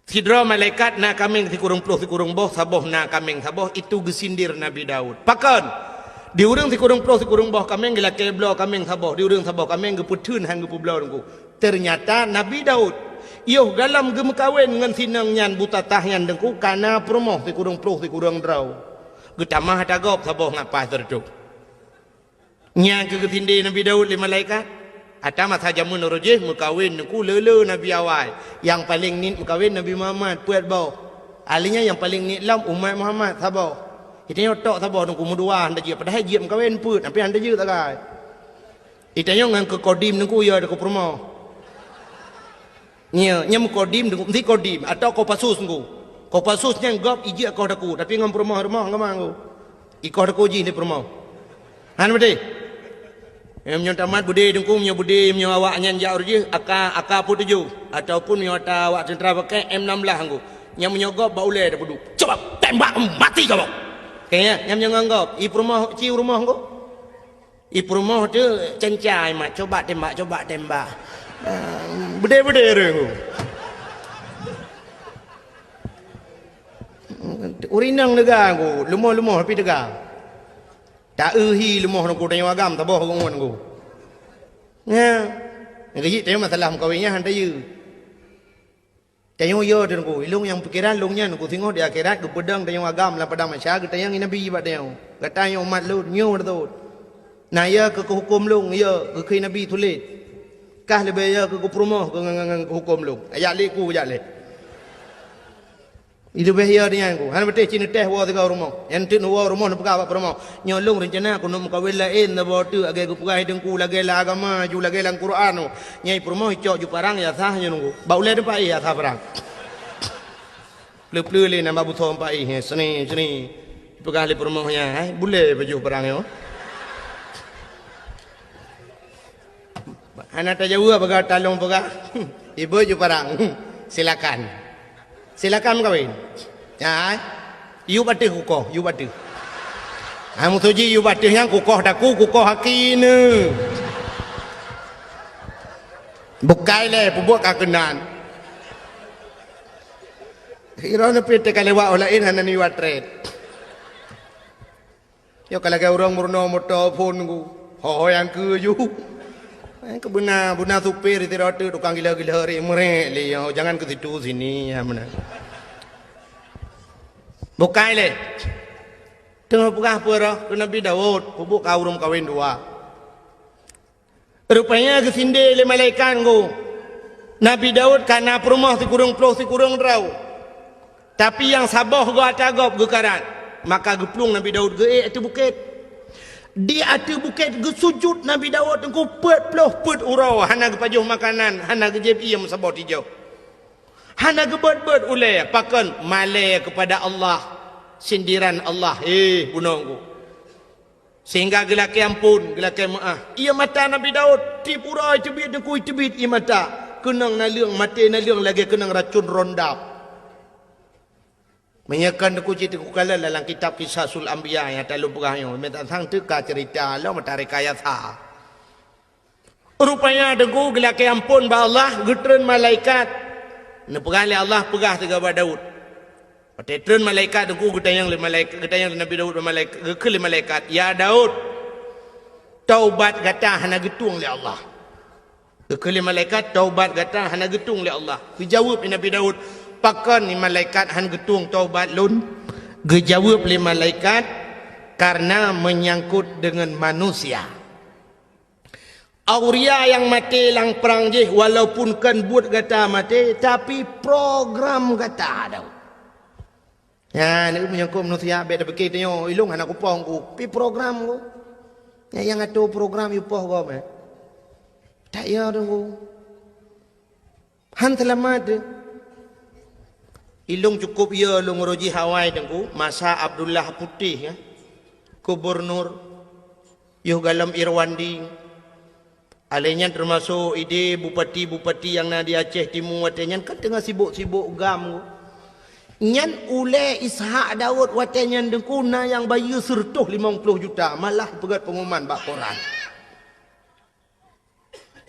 Sidra malaikat na kaming ti kurung puluh ti kurung boh saboh na kaming saboh itu gesindir Nabi Daud. Pakan di urang ti kurung puluh ti kurung boh kaming gila keblo kaming saboh di urang saboh kaming geputun hang gepublo nungku. Ternyata Nabi Daud iyo dalam gemekawin dengan sinang nyan buta tahyan dengku kana promoh ti kurung puluh ti kurung draw. Getamah tagap saboh ngapa tertu. Nya ke getinde Nabi Daud li malaikat. Ada masa jamun rojih mukawin ku lele Nabi awal. Yang paling nit mukawin Nabi Muhammad puat bau. Alinya yang paling nit lam umat Muhammad sabar. Itanya otak sabar nungku mudua anda je padahal je mukawin put tapi anda je tak kai. Itanya ngan ke kodim nungku ya deku promo. Nya mukodim nungku mesti kodim atau ko pasus nungku. Ko pasusnya gop iji ko deku tapi ngam promo rumah ngam ngu. Iko deku ji ni promo. Han bede. Yang menyontamat budi dengku punya budi punya awaknya jauh je aka pun tuju ataupun punya awak tentera pakai M16 angku yang menyogop baulai dah peduk coba tembak mati kau kayaknya yang menganggap rumah ciu rumah angku rumah tu cencai mak coba tembak budi rengku urinang negara angku lumah tapi tegak tak hi lemah nunggu tanya agam tak boh ngungun nunggu. Ya, ngaji tanya masalah mukawinnya hantar you. Tanya yo nunggu, ilung yang pikiran lungnya nunggu tengok di akhirat ke pedang tanya agam lah padang masyarakat tanya ini nabi bat tanya. Katanya umat lu nyu tu. Nah ya ke hukum lung ya ke nabi tulis. Kah lebih ya ke perumah ke hukum lung. Ayat leku ayat lek. Itu bahaya dia aku. Han betul cina teh wa tiga rumah. Yang tu wa rumah nak pegang apa rumah. Nyolong rencana aku nak mukawin lain dah bawa tu agai aku pegang hidungku lagi lah agama ju lagi lang Quran. Nyai rumah cok ju parang ya sah nya nunggu. Bau le depa ya sah parang. Pleu le nama buthom pa he seni pegang le rumahnya. Boleh baju parang yo. Anak tak jauh pegang talong pegang. Ibu ju parang. Silakan kawin. Ya, you batih kukoh, you batih. Kamu tuji you batih yang kukoh kukoh hakine. Bukai le, pubuk kakenan. Kira na pete kalewa olain hanan ni watret. Yo kalau kau orang murno motor phone ku, yang ke you. Kebuna supir itu roti tukang gila-gila hari merek le jangan ke situ sini ya mana bukai le tengah pegah pura ke Nabi Daud pubuk kaurum kawin dua rupanya ke sinde le malaikat go Nabi Daud karena perumah si kurung draw tapi yang sabah go atagop ge karat maka geplung Nabi Daud ge itu bukit di atas bukit gesujud Nabi Daud engkau pet urau hana gepajuh makanan hana gejeb iam sabot hijau hana gebet ulai pakan malai kepada Allah sindiran Allah bunongku sehingga gelaki ampun gelaki maaf ia mata Nabi Daud ti purai tebit engkau tebit ia mata kenang naliang mati naliang lagi kenang racun rondap menyakan aku cerita ku kala dalam kitab Qisasul Anbiya yang tak lupa yang minta sang teka cerita lo mata rekayasa rupanya dengku gelaki ampun ba Allah getren malaikat ne pegang Allah pegah tiga ba Daud petren malaikat dengku getayang Nabi Daud malaikat ke malaikat ya Daud taubat gata hana getung li Allah ke malaikat taubat gata hana getung li Allah dijawab Nabi Daud pakan ni malaikat han getung taubat lun gejawab li malaikat karena menyangkut dengan manusia Auria yang mati lang perang je walaupun kan buat kata mati tapi program kata ada ya ni menyangkut manusia beda begitu yo ilung anak kupong ku pi program ku ya yang ada program yu poh go me tak ya tu han selamat ilung cukup ya lung roji Hawaii dengku masa Abdullah Putih ya gubernur yuh galam Irwandi alenya termasuk ide bupati yang di Aceh Timur watenya kan tengah sibuk-sibuk gam nyan ule Ishak Daud watenya dengku na yang bayu sertuh 50 juta malah pegat pengumuman bak koran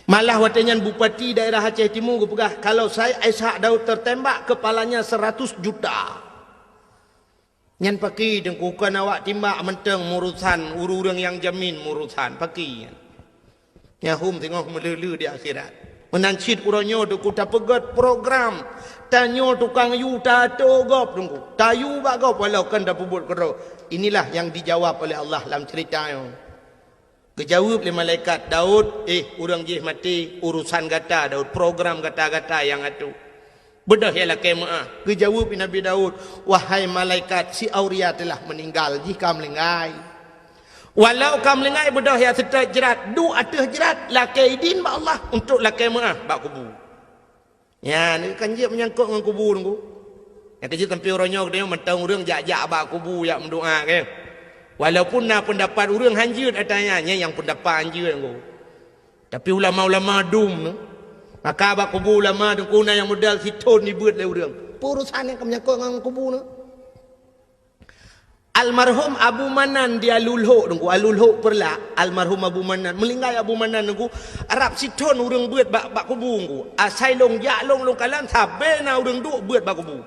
Malah watenyan bupati daerah Aceh Timur pegah, kalau saya Ishak Daud tertembak kepalanya 100 juta. Nyan paki dengkukan awak timbak menteng murusan urang yang jamin murusan paki. Nyahum tengok melulu di akhirat. Menancit uranyo deku tak pegat program. Tanyo tukang yu tato gop dengku. Tayu bak gop walau kan dah pubut kero. Inilah yang dijawab oleh Allah dalam ceritanya. Kejawab oleh malaikat Daud, urang jih mati urusan gata Daud, program gata-gata yang atu. Bedah ialah kemah. Kejawab Nabi Daud, wahai malaikat si Auria telah meninggal jika melengai. Walau kam lengai bedah ya serta jerat, du atah jerat lakai din ba Allah untuk lakai mah bak kubur. Ya ni kan je menyangkut dengan kubur nunggu. Yang kerja tempi orangnya dia mentang urang jak-jak bak kubur yak mendoa ke. Walaupun na pendapat urang hanjut atanya yang pendapat hanjut nunggu. Tapi ulama-ulama dum no. Maka bak kubur ulama dengku na yang modal siton ni beut le urang. Urusan yang menyangkut dengan kubur no. Almarhum Abu Manan dia lulhuk nunggu alulhuk perla almarhum Abu Manan melinggai Abu Manan nunggu Arab siton urang beut bak kubur nunggu asai long jak long kalan sabe na urang duk beut bak kubur.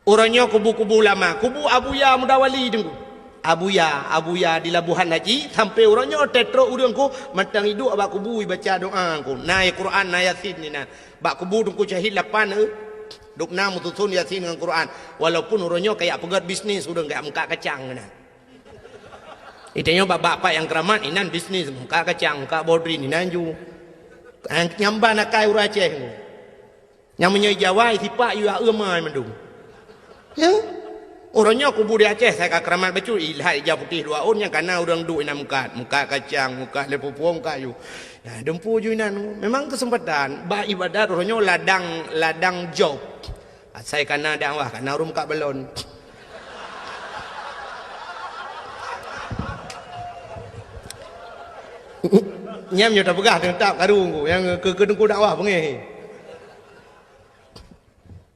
Orangnya kubu-kubu lama, kubu Abu Ya Mudawali nunggu. Abu Ya di Labuhan Haji sampai orangnya tetro urangku matang hidup bak kubur baca doa ku. Naik Quran na Yasin ni na. Bak kubur nunggu syahid 8 duk na mutusun Yasin dengan Quran. Walaupun orangnya kayak pegat bisnis sudah enggak muka kacang na. Itanya bapak yang keramat inan bisnis muka kacang, muka bodri ni nanju. Nyamba nak kai ura Aceh. Yang menyai Jawa sipak yu amai mendung. Ya. Orangnya kubur di Aceh saya keramat becu ilhai hijau putih 2 on yang kana orang duk ina muka kacang, muka lepupuang kayu. Nah, dempu juinan memang kesempatan ba ibadat orangnya ladang job. Saya kana dakwah kana rum kak belon. Nyam nyo tak pegah tentap karung yang ke dengku dakwah pengeh.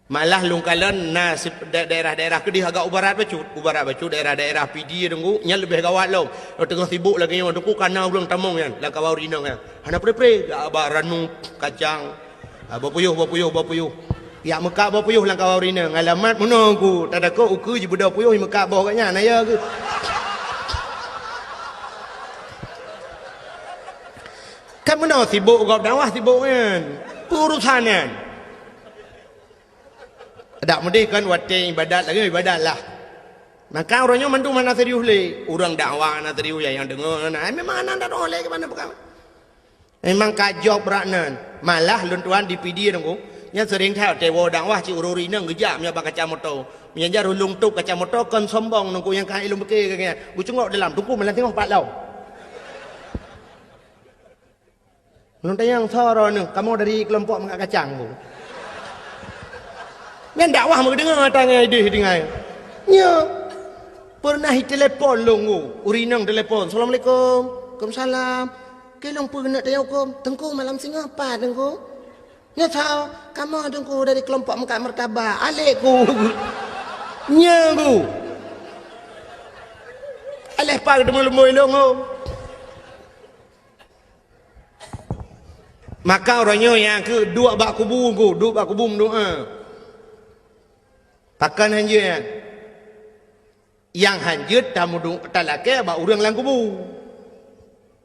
Malah lungkalan nasib daerah-daerah ke dia agak ubarat bacut daerah-daerah PD dengku nya lebih gawat lo. Tengah sibuk lagi yang dengku kana ulang tamong kan la kawau rinang kan. Hana pre-pre ranu kacang. Bapuyuh. Ya Mekah bapuyuh lang kawau rinang. Alamat menunggu tak ada kau uku je budak puyuh Mekah bawah katnya naya ke. Kan mana sibuk kau dakwah sibuk kan. Urusan kan. Tak mudih kan wate ibadat lagi ibadat lah. Maka orangnya mantu mana serius le. Orang dakwah na serius yang dengar na. Memang anak tak boleh ke mana bukan. Memang kajok beraknan. Malah luntuan di PD dengku. Nya sering tahu tewo dakwah ci ururi nang gejak nya bak kaca motor. Menyanjar ulung tuk kaca motor kan sombong nunggu yang kai ilmu ke kaya. Gu cengok dalam tungku malah tengok pak lau. Nuntayang soro nu, kamu dari kelompok mengak kacang bu. Yang dakwah mau dengar tanya ide dengar. Nya pernah telepon longu, urinang telepon. Assalamualaikum. Waalaikumsalam. Kelong pernah tanya hukum. Tengku malam singa apa tengku? Nya tahu kamu tengku dari kelompok mengak martabak. Alekku. Nya bu. Aleh pak demu-demu longu. Maka orangnya yang ke dua bak kubu doa. Pakan hanjut yang hanjut tamu talake ba urang lang kubu.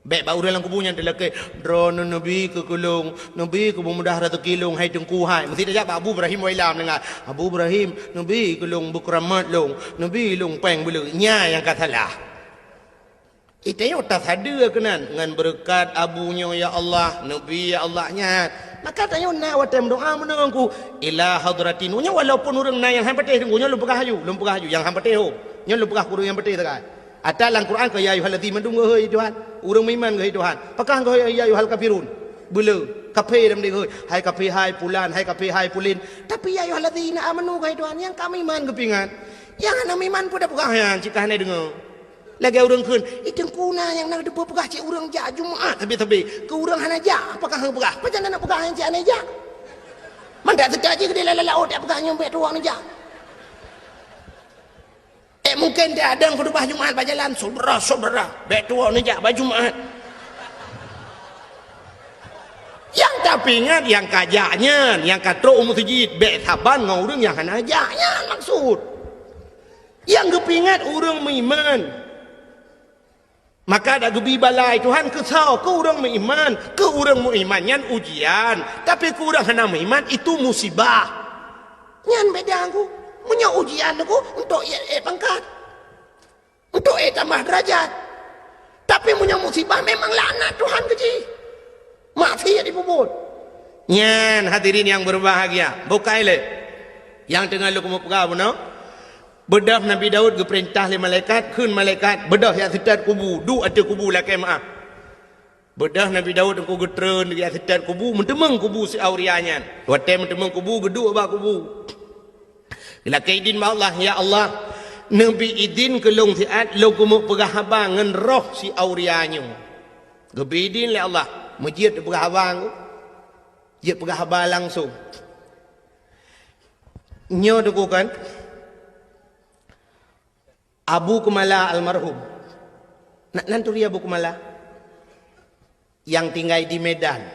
Baik ba urang lang kubu yang talake drone nabi ke kulung nabi ke mudah rezeki long hai tengku hai mesti dia ba Abu Ibrahim wailam dengar Abu Ibrahim nabi ke long bukramat long nabi long peng belu nya yang katalah. Itanya tak ada kenan dengan berkat abunya ya Allah nabi ya Allahnya. Maka tanya nak watem doa menengku ila hadratin nya walaupun urang na yang hampateh nya lu pegah haju yang hampateh ho nya lu pegah kurang yang peteh takai atalang Quran ke ya ayyuhallazina mandung heuy Tuhan urang iman ke Tuhan pakah ke ya ayyuhal kafirun bela kafe dalam dia hai kafe hai pulan hai kafe hai pulin tapi ya ayyuhallazina amanu ke Tuhan yang kami iman kepingan yang ana iman pun dah pegah yang cikah ni dengar lagi orang kun itu kuna yang nak depa pegah cik urang jak Jumaat tapi ke urang hana jak apakah hang pegah macam nak pegah hang cik ane jak mandak sedar je ke dia lalau tak pegah nyampe tuang ni jak mungkin dia ada yang kedubah Jumaat berjalan saudara bek tuang ni jak baju Jumaat tapi ingat yang kajaknya, yang katrok masjid, bek saban ngau orang yang hana ajaknya maksud. Yang kepingat orang beriman. Maka ada gebi balai Tuhan kesal ke orang beriman, ke orang beriman yang ujian, tapi ke orang hana beriman itu musibah. Nyan beda aku, punya ujian aku untuk pangkat, untuk tambah derajat. Tapi punya musibah memang laknat Tuhan kecil. Maksiat dipuput. Nyan hadirin yang berbahagia, bukai le. Yang tengah lu kamu pegang no? Bedah Nabi Daud ke perintah le malaikat, kun malaikat bedah yang setat kubu, du ada kubu lah kemaah. Bedah Nabi Daud ku getreun yang setat kubu, mentemeng kubu si aurianya. Waktu mentemeng kubu gedu ba kubu. Bila kaidin ma Allah, ya Allah, Nabi idin ke long siat lo kumu pegah habang ngan roh si aurianya. Gebi idin le Allah, majid pegah habang. Dia pegah habang langsung. Nyo deku kan Abu Kumala almarhum. Nanturi Abu Kumala yang tinggal di Medan.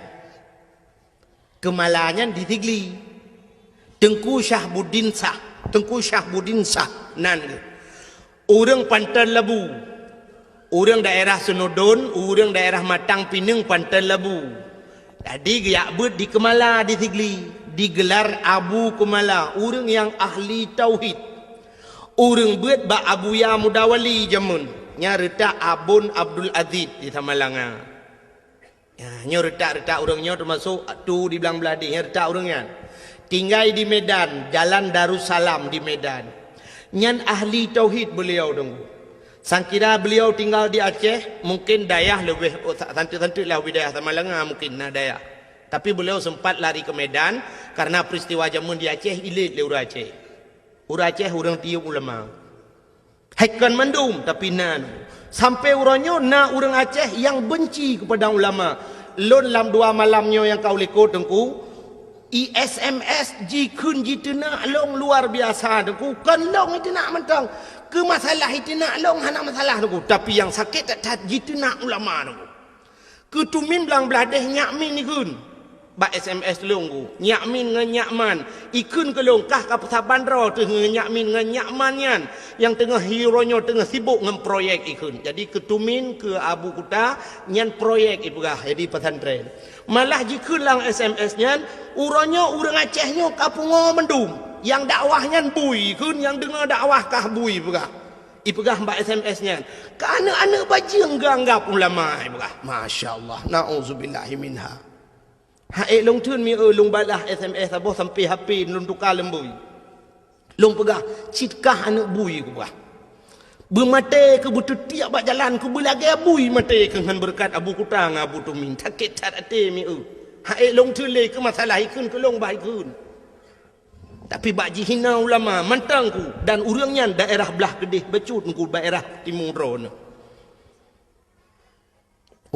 Kemalanya di Tigli. Tengku Syahbuddin Sah. Tengku Syahbuddin Sah. Nan. Orang Pantai Labu. Orang daerah Senodon, orang daerah Matang Pinang Pantai Labu. Jadi giak di Kemala di Tigli. Digelar Abu Kumala. Orang yang ahli tauhid. Orang buat ba Abu Ya Mudawali jamun. Nya retak Abun Abdul Aziz di Tamalanga. Ya, nya retak orangnya termasuk tu di belang beladi, nya retak orangnya. Tinggal di Medan, Jalan Darussalam di Medan. Nyan ahli tauhid beliau dong. Sangkira beliau tinggal di Aceh, mungkin dayah lebih santai-santai lah wilayah Tamalanga mungkin nah dayah. Tapi beliau sempat lari ke Medan karena peristiwa jamun di Aceh ilit le urang Aceh. Urang Aceh orang tiup ulama. Haikan mandum tapi nan. Sampai orangnya na orang Aceh yang benci kepada ulama. Lon lam dua malamnya yang kau lekot tengku. ISMS ji kun ji tenak long luar biasa tengku. Kan long itu nak mentang. Ke masalah itu nak long hana masalah tengku. Tapi yang sakit tak ji tenak ulama tengku. Ketumin belang beladeh nyakmin ni kun. Ba SMS longgu nyakmin ngan nyakman ikun ke longkah ka pesaban ro tu nyakmin ngan nyakmanyan yang tengah hironya tengah sibuk ngan proyek ikun. Jadi ketumin ke Abu Kuta nyan proyek ipugah jadi pesantren. Malah jikun lang SMS nyan uranya urang Acehnya kapungo mendum yang dakwahnya bui kun yang dengar dakwah kah bui pugah. Ipegah mbak SMS nya. Ka anak-anak bajing ganggap ulama ipugah. Masya-Allah. Nauzubillahi minha. Haik long tun mi long balah SMS aboh sampai HP long tukar lembui. Long pegah citkah anak bui ku bah. Bermate ke butuh tiap bak jalan ku belagi bui mate ke han berkat Abu Kutang Abu Tumin sakit tat ate mi haik long tun le ke masalah ikun ke long bai kun. Tapi bak jihina ulama mantang ku dan urangnya daerah belah Kedih becut ku daerah Timur Ron.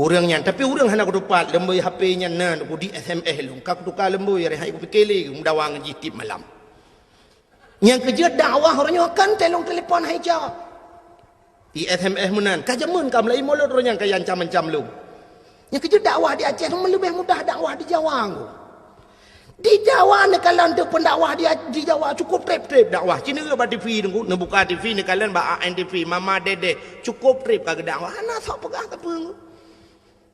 Orangnya tapi orang hana ku dapat lembui HP nya nan ku di SMS lu kak tukar lembui hai ku pikeli mudawang jitip malam yang kerja dakwah orangnya kan telong telefon hai jawab di SMS menan kajamun kam lai molot orangnya kaya ancam-ancam lu yang kerja dakwah di Aceh lebih mudah dakwah di Jawa ku di Jawa ne kalau untuk pendakwah di Jawa cukup trip dakwah cina ke ba TV ku ne buka TV ne kalian ba ANTV Mama Dede cukup trip kagak dakwah ana sok pegah ke pung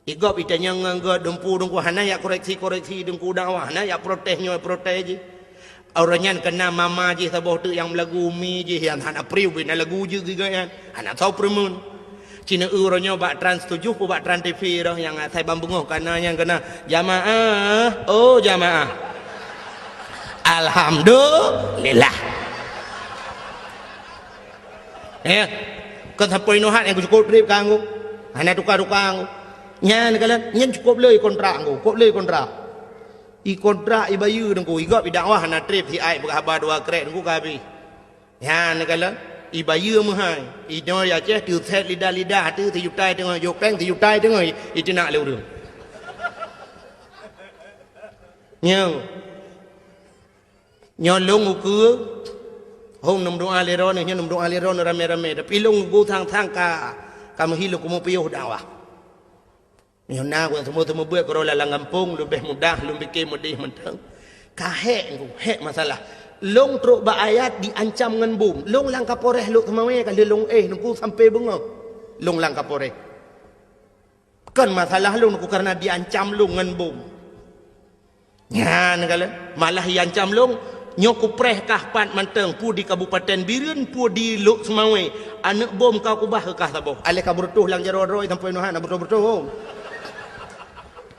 igop itanya nganggo dempu dengku hana ya koreksi dengku dakwah hana ya protesnya protes je orangnya kena mama je sabah tu yang lagu mi je yang hana priu bina lagu je gigayan hana tahu premun cina orangnya bak trans 7 pu bak trans TV dah yang saya bambungoh karena yang kena jamaah oh jamaah alhamdulillah kan sampai nohat yang cukup trip kanggo hana tukar-tukar nyan kalian nyan cukup le kontrak aku kok le kontrak i kontrak i bayu dengku igap i dakwah na trip si ai berhabar dua krek dengku kabi nyan kalian i bayu mahai i no ya che tu set lidah tu ti yutai tengah yo peng ti yutai tengah i tina le urang nyo long uku hong nom doa le ron nyo nom doa le ron rame-rame tapi long go thang ka kamu hilu kumu piuh dakwah Nyona ku semua buat kalau lalang kampung lebih mudah, lebih fikir mudih mentang. Kahek ku, hek masalah. Long truk ba ayat diancam dengan bom. Long lang kaporeh luk temawe kalau long nungku sampai bengok. Long lang kaporeh. Kan masalah long nungku karena diancam long dengan bom. Ya, negala malah diancam long nyoku preh kah pat manteng pu di Kabupaten Biren pu di Luk Semawe anak bom kau kubah ke kah taboh alih kabur tuh lang jaro-jaro sampai nuhan betul-betul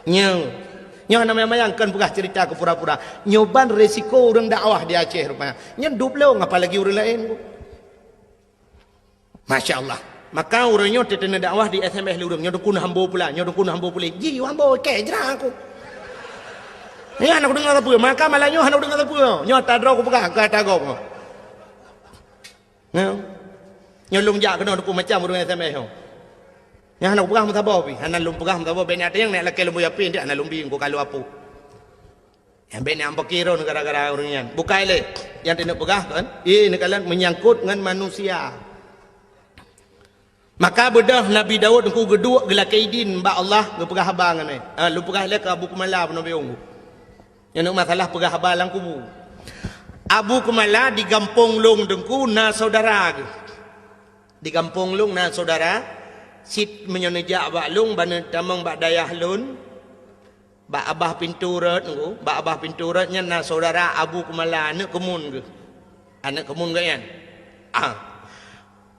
nyo namanya mayangkan pegah cerita ke pura-pura nyoban resiko orang dakwah di Aceh rupanya nyendup lo apalagi orang lain Masya Allah maka orangnya tetena dakwah di SMS lurung nyo dukun hambo pula ji hambo ke jerang aku ni anak dengar apa maka malahnya anak dengar apa nyo tadro ku pegah ke tagok nyo lung jak kena dukun macam orang SMS ho yang anak pegah mtabau pi anak lung pegah mtabau ben ada yang nak laki lembu yapi dia anak lung bing ku kalau apa yang ben ampak kira gara-gara orang yang bukai le yang tidak pegah kan ini kalian menyangkut dengan manusia maka bedah Nabi Daud ku geduk gelakaidin ba Allah ge pegah abang ni lu pegah le ke Abu Kumala Nabi Unggu yang masalah pegah balang kubu Abu Kumala di Gampong Long dengku na saudara di Gampong Long na saudara sit menyonejak bak long bana tamang bak dayah lun bak abah pintu rat ngku bak abah pintu rat nya na saudara Abu Kumala anak kemun ke kan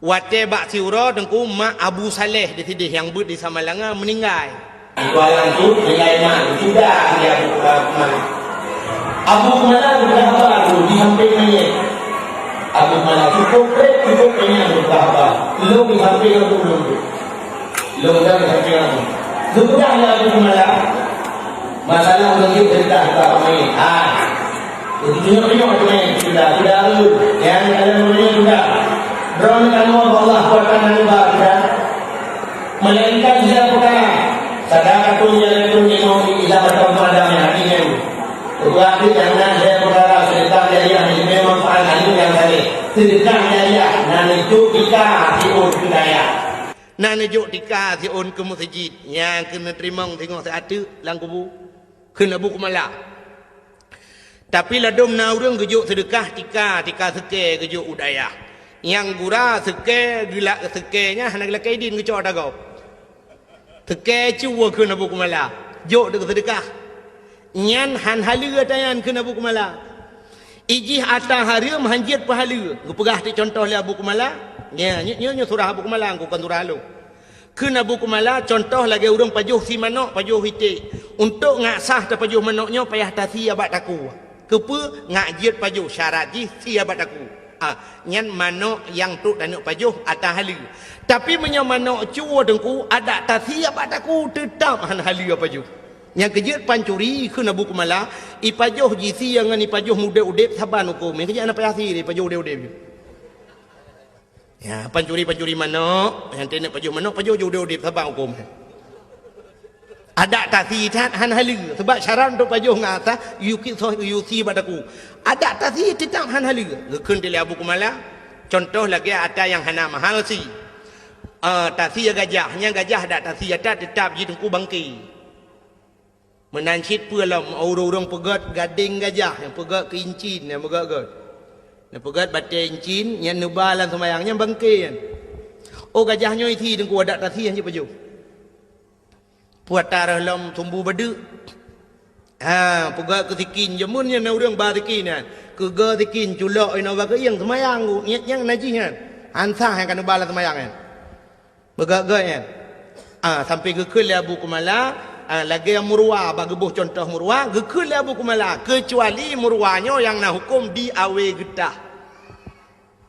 wate bak siura dengku mak Abu Saleh di sini yang but di Samalanga meninggal balang tu nilai mak sudah dia Abu Kumala Abu Kumala berapa di hampir mayat Abu Kumala cukup penyang berapa lu di hampir aku belum lu dah di hampir aku sudah Abu Kumala masalah lagi cerita kita kami begitu penyok sudah lu yang ada namanya sudah drone kamu Allah buatkan anda melainkan dia perkara sadaqatun yaitu minum ila bertambahnya hatinya buat jangan dia perkara sedekah jariah ini memang manfaat itu yang tadi sedekah jariah nan itu kita siun budaya nan itu tika siun ke masjid yang kena terima tengok seatu lang kubu kena buku malak tapi ladum na urang gejuk sedekah tika seke gejuk udaya yang gura seke gila sekenya hana gila kaidin gejuk dagau teke cuwa kena buku malak jok de sedekah nyan han halia tayan kena Abu Kumala ijih ata harim hanjit pahala gepegah ti contoh le Abu Kumala nya surah Abu Kumala ku kan surah lu kena Abu Kumala contoh lagi urang pajuh si manok pajuh hiti untuk ngasah ta pajuh manoknya payah tasi abat aku kepe ngajit pajuh syarat ji si abat aku nyan manok yang tu danuk pajuh ata halia tapi menyo manok cuwa dengku ada tasi abat aku tetap han halia pajuh yang kejut pancuri kena Abu Kumala ipajoh jisi yang ni ipajoh muda udep saban hukum yang kejut anak payasi ni ipajoh udep ya pancuri manok yang tenek pajoh manok pajoh udep saban hukum ada tasi tat han halu sebab syarat untuk pajoh ngata yusi badaku ada tasi tetap han halu gekun tele Abu Kumala contoh lagi ada yang hana mahal si tasi gajahnya gajah ada tasi ada tetap jitungku bangki menancit pulam orang pegat gading gajah yang pegat keincin yang pegat batai incin yang nebalan semayangnya bangkai gajahnya itu dengku ada tasi yang paju puat tarah lam tumbuh badu pegat ketikin jamun yang orang barikin kegat tikin culok ina bagai yang semayang yang najinya ansah yang kan nebalan semayang pegat sampai ke Abu Kumala lagi yang murwa bagi buh contoh murwa gekul Abu Kumala kecuali murwanya yang nak hukum di awe getah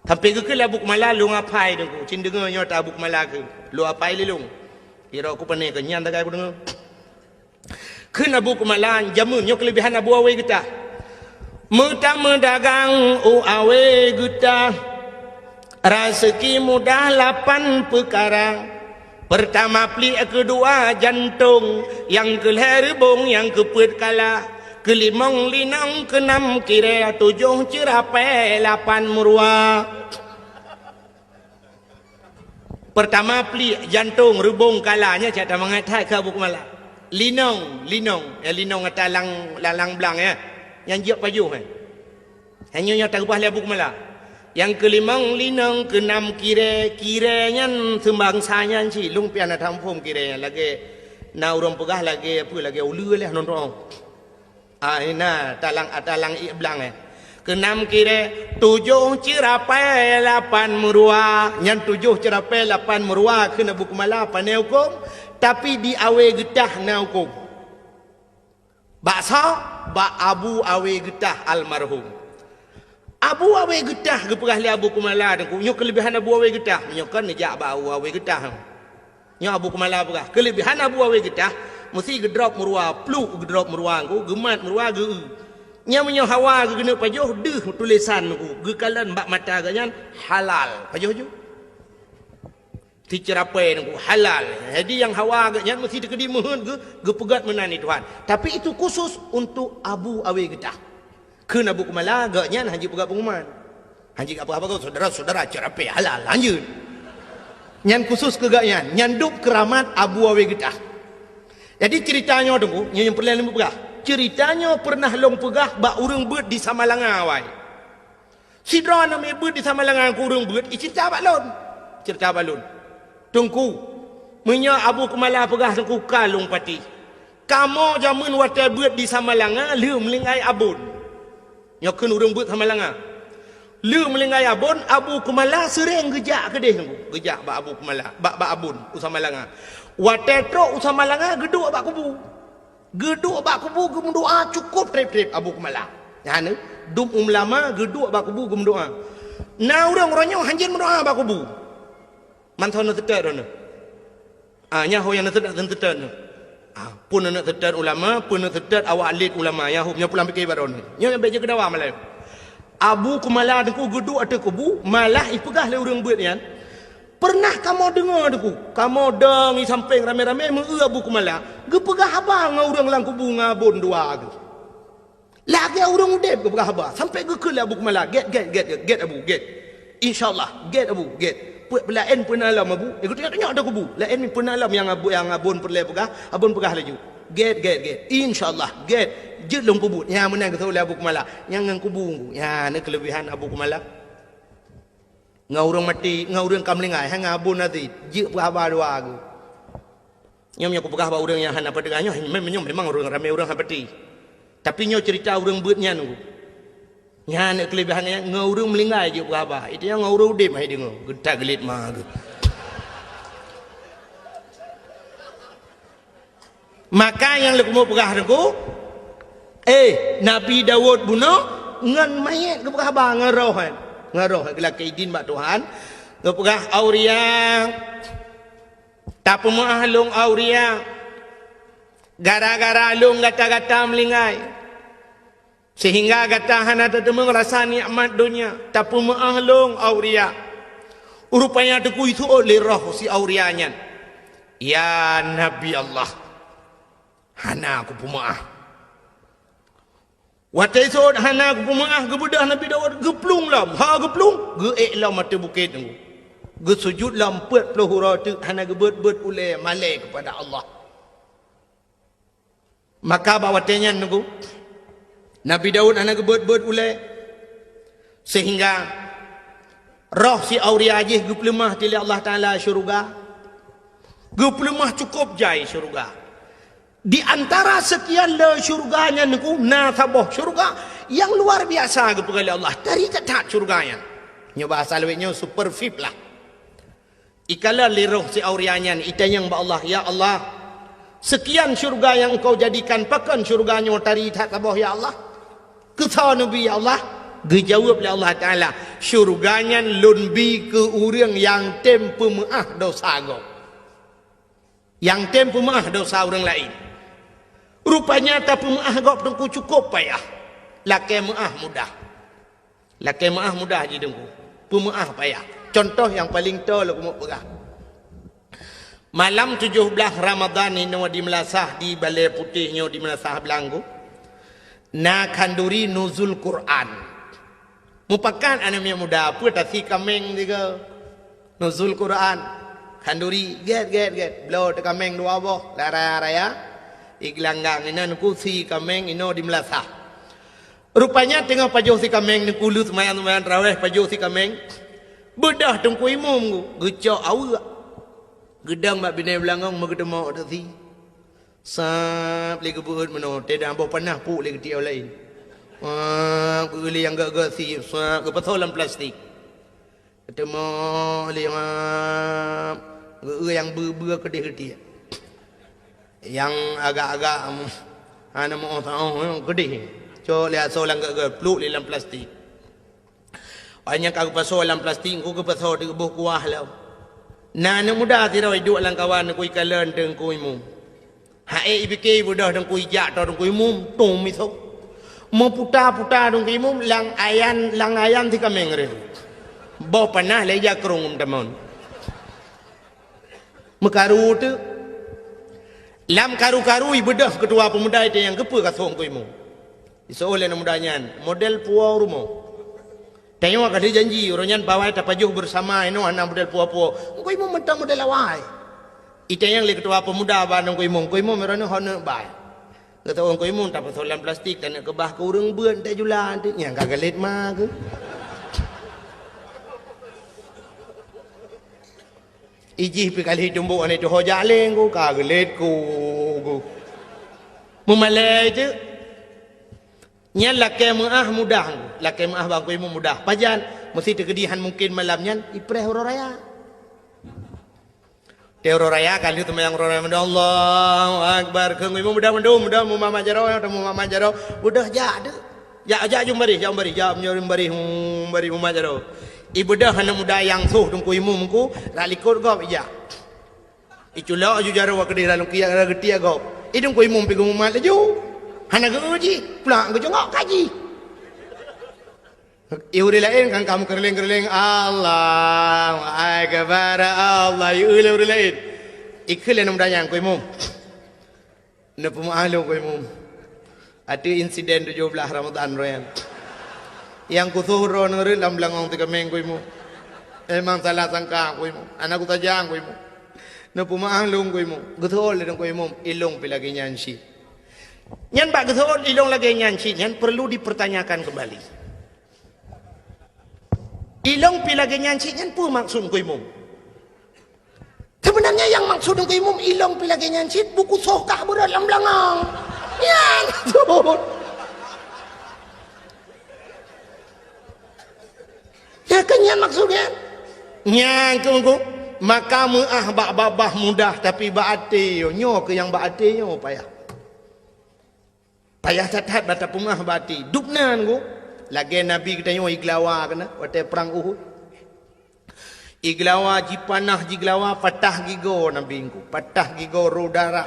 sampai gekul Abu Kumala lu ngapai dengku cin dengarnya tak Abu Kumala ke lu apai lilung kira aku pening kenyan tak aku dengar kena Abu Kumala jamunnya kelebihan Abu awe getah mutama dagang awe getah rezeki mudah 8 perkara. Pertama pli, kedua jantung, yang keherbong, yang keput kala, kelimang linang, keenam kira, 7 cerapai, 8 murwa. Pertama pli jantung rebong kalanya, cakap mengatai ke Abu Kumala. Linong linong atas lang belang ya. Yang jiak pajuh hanya yang tak upah Abu Kumala. Yang kelimang linong, keenam kiranya sembang sanya si lumpian atam pom kiranya lagi na urang pegah lagi apa lagi ulu lah nonton. Ina talang belang Keenam kira 7 cerapai 8 merua. Yang 7 cerapai 8 merua kena Abu Kumala pandai hukum. Tapi di awe getah na hukum. Baksa Abu awe getah almarhum. Abu awe getah ke perah li Abu Kumala dengku. Nyo kelebihan Abu awe getah. Nyo kan nejak ba awe getah. Nyo Abu Kumala perah. Kelebihan Abu awe getah mesti gedrop merua, pluk gedrop merua ku, gemat merua ge. Nya menyo hawa ge kena pajuh deh tulisan ku. Ge kalan bak mata ganyan halal. Pajuh ju. Ticerapai ku halal. Jadi yang hawa ganyan mesti dikedi mohon ge pegat menani Tuhan. Tapi itu khusus untuk Abu awe getah. Kena Abu Kumala ganyan haji pegat pengumuman. Haji apa-apa kau saudara-saudara cerapai halal lanjut. Nyan khusus ke ganyan, nyanduk keramat Abu awe getah. Jadi ceritanya tunggu, yang pernah lembu pegah. Ceritanya pernah long pegah bak urang beut di Samalanga awai. Sidra nama beut di Samalanga ku urang beut, cerita balon. Cerita balon. Tunggu. Menya Abu Kumala pegah tunggu kalung pati. Kamu jamun watai beut di Samalanga le melingai abun. Nya keun urang beut Samalanga. Le melingai abun, Abu Kumala sering gejak ke dia tunggu. Gejak bak Abu Kumala, bak abun Samalanga. Watetro usah malanga geduk bak kubu. Geduk bak kubu gem doa cukup trip Abu Kumala. Ya ne, dum lama geduk bak kubu gem doa. Na urang-urangnya hanjin mendoa bak kubu. Man thon tetet ne. Nya ho yang tetet tetet ne. Pun nak tetet ulama, pun nak tetet awak alit ulama ya nya pulang fikir baron. Nya beje kedawa malai. Abu Kumala deku geduk ate kubu, malah ipegah le urang beut yan. Pernah kamu dengar deku? Kamu dengi samping rame-rame mengeu Abu Kumala. Ge pegah abah ngau urang lang kubu ngabon dua ge. Lagi urang udep ge pegah abah. Sampai ge ke Abu Kumala. Get Abu, get. InsyaAllah, get Abu, get. Puat pelain pernah alam Abu. Aku tengok ada kubu. Lain ni pernah alam yang abon perlai pegah. Abon pegah laju. Get. InsyaAllah, get. Jet long kubu. Yang menang kata oleh Abu Kumala. Yang ngang kubu. Ya, ni kelebihan Abu Kumala. Ngau urang mati, ngau urang kamlingai, hang abun nanti, je berhabar dua aku. Nyom aku pegah ba urang yang hana padegahnya, memang urang ramai urang hapati. Tapi nyo cerita urang beutnya nunggu. Nya nek kelebihannya ngau urang melingai je berhabar. Itu yang ngau urang udip hai dengo, getak gelit mah aku. Maka yang leku mau pegah aku, Nabi Daud bunuh ngan mayat ke berhabar ngarohan. Ngaroh gelak keidin bak Tuhan ngepegah auria tak pemah long auria gara-gara long gata-gata melingai sehingga gata hana tetemu rasa nikmat dunia tak pemah long auria rupanya deku itu oleh roh si aurianya ya Nabi Allah hana aku pemah watai sod hana pemaah gebedah Nabi Daud geplung lam geplung lam mata bukit tunggu sujud lam 40 hurau tu hana gebet ulai malai kepada Allah. Maka bawatenya tunggu Nabi Daud hana gebet ulai sehingga roh si auria ajih geplemah tili Allah Taala syurga geplemah cukup jai syurga. Di antara sekian le syurganya niku nasabah syurga yang luar biasa kepada Allah dari tetap syurganya. Nyo bahasa lewetnya super fit lah. Ikala liruh si aurianya ita yang ba Allah ya Allah. Sekian syurga yang kau jadikan pakan syurganya dari tatabah ya Allah. Kata Nabi ya Allah. Dijawab oleh Allah Taala syurganya lunbi ke urang yang tempe maah dosa go. Yang tempe maah dosa orang lain. Rupanya tak pemaah gop dengku cukup payah. Laki maah mudah. Laki maah mudah je dengku. Pemaah payah. Contoh yang paling tol aku mau pegang. Malam 17 Ramadan ini di Melasah di Balai Putihnya di Melasah Belanggu. Na kanduri nuzul Quran. Mupakan anaknya muda apa tasi kameng juga. Nuzul Quran. Kanduri get. Blow te kameng dua boh. Raya. Iklanggang ina nuku si kameng ino di Melasa. Rupanya tengah pajuh si kameng nuku lu semayan raweh pajuh si kameng. Bedah tungku imum gecok awak. Gedang mak binai belangong magedemo tu si. Sap lagi buat meno tidak ambo panah pu lagi dia lain. Beli yang gak si sap ke pasolan plastik. Ketemu yang ber kedih-kedih. Yang agak-agak ana mau tahu kedih. Co lihat solang gak peluk dalam plastik. Banyak aku pasolan plastik ku ke pasol di buh kuah lah. Nana muda tira hidup lang kawan ku ikalan deng ku imum. Hae ibike budah deng ku ijak deng ku imum tung misok. Mau putar-putar deng ku imum lang ayan ti kameng re. Bawa panah leja kerung teman. Mekaru tu lam karu-karu ibedah ketua pemuda itu yang kepu kasong ku imum. Isolen mudanya model puau rumah. Tengok ada janji orangnya bawa tapajuh bersama ino anak model puau-puau. Kau imam mentang model awai. Itu yang le ketua pemuda bandung kau imam merana hana bai. Kata orang kau imam tak pasolan plastik dan nak kebah ke urang beun tak julan tu. Yang kagalet mah ke. Ijih pi kali tumbuh ane tu hojaleng ku kagalet ku. Memalai je. Nya laki mudah mudah, laki mudah bangku imu mudah. Pajan mesti terkedihan mungkin malamnya ipreh raya. Teoro raya kali tu yang raya Allahu Akbar. Kau imu mudah mu mama jaro atau mu mama jaro mudah jadi. Ya jum bari mama jaro. Ibu dah hana mudah yang suh tungku imu muku ralikor gop iya. Iculah aju jaro wakdi dalam kia getia gop. Idung ku imu pigu mama laju. Hana uji, pulang ke jongok kaji. Iuri lain kan kamu kerling-kerling Allah Akbar Allah iuri lain. Ikhlas nama dayang ku imum. Napa maklum ku imum. Ada insiden 17 Ramadan royan. Yang ku suruh nuri lam langong tiga minggu imum. Emang salah sangka ku imum. Anak ku tajang ku imum. Napa maklum ku imum. Betul ku imum ilung pilagi nyansi. Nyan bak getol ilong lagi nyanci nyan perlu dipertanyakan kembali. Ilong pi lagi nyanci nyan pun maksud ku imum. Sebenarnya yang maksud ku imum ilong pi lagi nyanci buku sokah beralam langang. Nyan tuh. Ya kan nyan maksudnya. Nyan ku maka babah mudah tapi baate yo nyo ke yang baate nyo payah. Payah catat bata pumah bati dupnan ku lagi nabi kita nyo iglawa kena waktu perang Uhud iglawa jipanah jiglawa patah gigo nabi ku patah gigo darah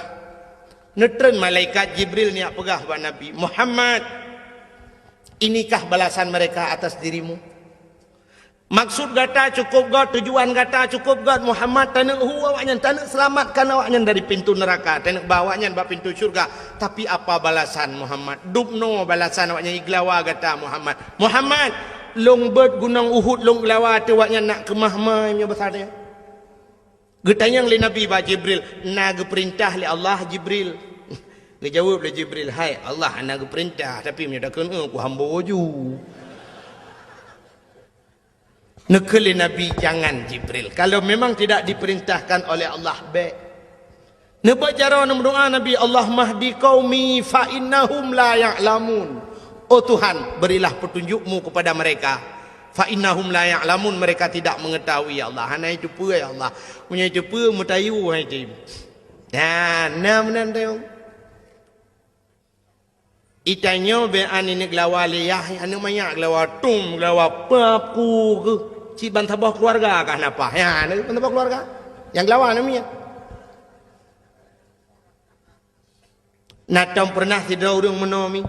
netren malaikat Jibril ni pegah ba nabi Muhammad inikah balasan mereka atas dirimu maksud gata cukup god tujuan gata cukup god Muhammad tanah awaknya tanah selamatkan awaknya dari pintu neraka tanah bawanya bab pintu syurga tapi apa balasan Muhammad dubno balasan awaknya iglawa gata Muhammad long bird gunung Uhud long lawa tu awaknya nak ke mahmahnya besarnya getanya li nabi ba Jibril nak perintah li Allah Jibril ngejawab li Jibril hai Allah nak perintah tapi menyatakan aku hamba waju Nekeli Nabi jangan Jibril. Kalau memang tidak diperintahkan oleh Allah baik. Nebak cara berdoa Nabi Allah mahdi qaumi fa innahum la ya'lamun. Oh Tuhan, berilah petunjukmu kepada mereka. Fa innahum la ya'lamun, mereka tidak mengetahui ya Allah. Hana itu pun ya Allah. Punya itu pun mutayu itu. Dan nam tayong. Itanya be ani gelawa liyah anu banyak gelawa tum gelawa papu ke si bantabah keluarga kah napa ya ni bantabah keluarga yang gelawa namanya natam pernah tidur urang menomi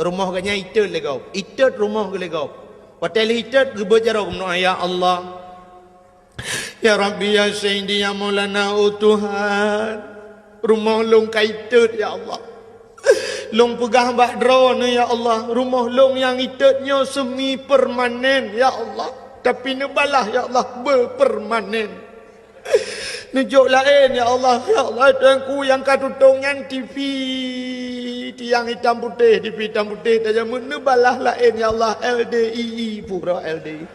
rumah ganya itu legau itu rumah legau hotel itu gebajaro kumno ya Allah ya Rabbi ya Sayyidi ya Maulana oh Tuhan rumah long kaitut ya Allah long pegah bak drone ya Allah rumah long yang itutnya semi permanen ya Allah tapi nebalah ya Allah berpermanen Nunjuk lain ya Allah. Ya Allah tuanku yang katutungnya TV tiang hitam putih, TV hitam putih saja menebalah lain ya Allah. LDII pura LDI.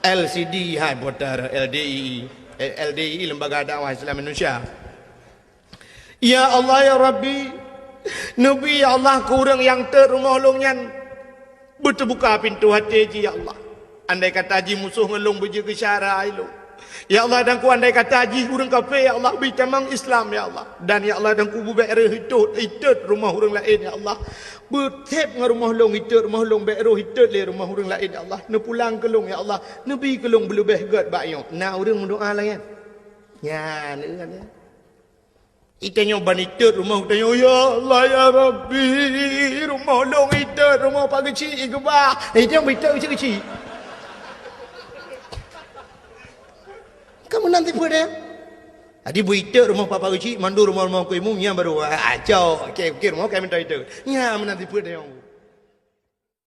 LCD hai putar LDII. LDII Lembaga Dakwah Islam Indonesia. Ya Allah ya Rabbi. Nabi ya Allah kurang yang terumah longnya berterbuka pintu hati ya Allah. Andai kata haji musuh ngelung berjaga syara ilmu. Ya Allah dan ku andai kata haji orang kafir ya Allah bitamang Islam ya Allah. Dan ya Allah dan ku bubairah hitut rumah orang lain ya Allah. Bertep dengan rumah long hitut rumah long bairah hitut le rumah orang lain ya Allah. Ne pulang kelong ya Allah. Nabi kelong belebih gat bayo. Nah orang mendoa lah ya. Ya ni kan ya. Itanya banitut rumah utanya ya Allah ya Rabbi rumah long hitut rumah pak kecil ke bah. Itu yang hitut kecil-kecil. Kamu nanti pun dia. Adi buita rumah papa kecil, mandu rumah-rumah ku imu, nya baru acau. Okey, rumah kami minta itu. Nya menanti pun dia.